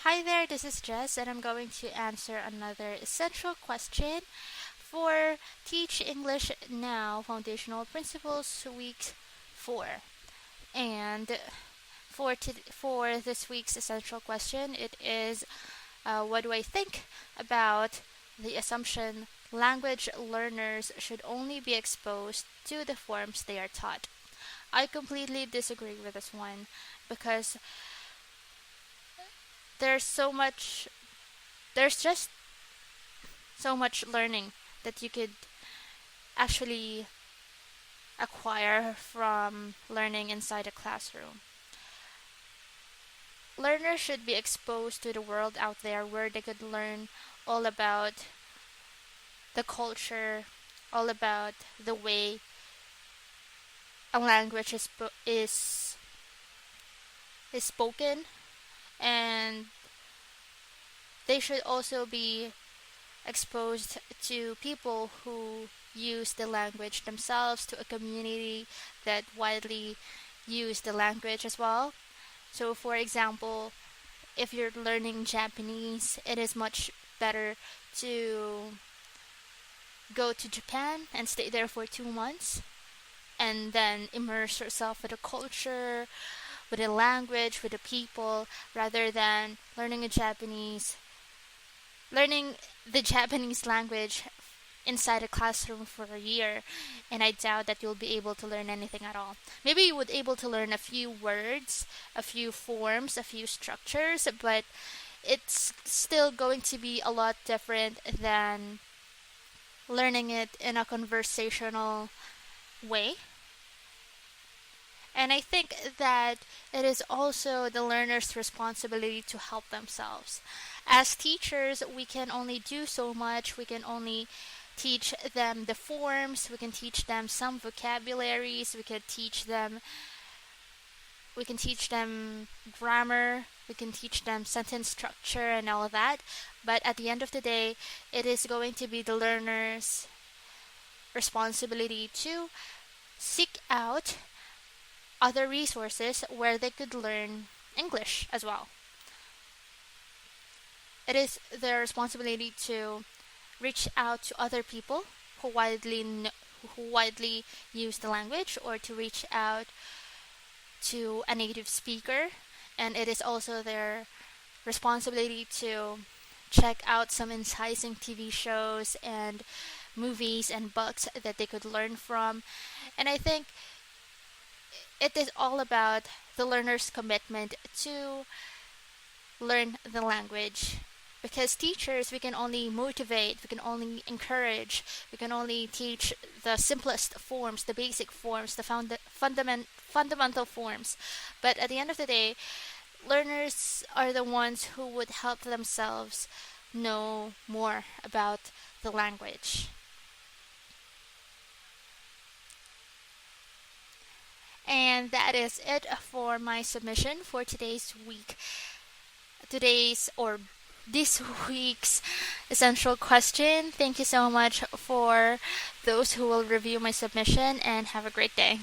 Hi there, this is Jess, and I'm going to answer another essential question for Teach English Now Foundational Principles Week 4. And for this week's essential question, it is what do I think about the assumption language learners should only be exposed to the forms they are taught? I completely disagree with this one because there's so much there's just so much learning that you could actually acquire from learning inside a classroom. Learners should be exposed to the world out there where they could learn all about the culture, all about the way a language is spoken, and they should also be exposed to people who use the language themselves, to a community that widely use the language as well. So, for example, if you're learning Japanese, it is much better to go to Japan and stay there for 2 months and then immerse yourself with the culture, with the language, with the people, rather than learning the Japanese language inside a classroom for a year, and I doubt that you'll be able to learn anything at all. Maybe you would able to learn a few words, a few forms, a few structures, but it's still going to be a lot different than learning it in a conversational way. And I think that it is also the learner's responsibility to help themselves. As teachers, we can only do so much. We can only teach them the forms, we can teach them some vocabularies, we can teach them grammar, we can teach them sentence structure and all of that. But at the end of the day, it is going to be the learner's responsibility to seek out other resources where they could learn English as well. It is their responsibility to reach out to other people who widely use the language, or to reach out to a native speaker, and it is also their responsibility to check out some enticing TV shows and movies and books that they could learn from. And I think it is all about the learner's commitment to learn the language. Because teachers, we can only motivate, we can only encourage, we can only teach the simplest forms, the basic forms, the fundamental forms. But at the end of the day, learners are the ones who would help themselves know more about the language. And that is it for my submission for today's or this week's essential question. Thank you so much for those who will review my submission, and have a great day.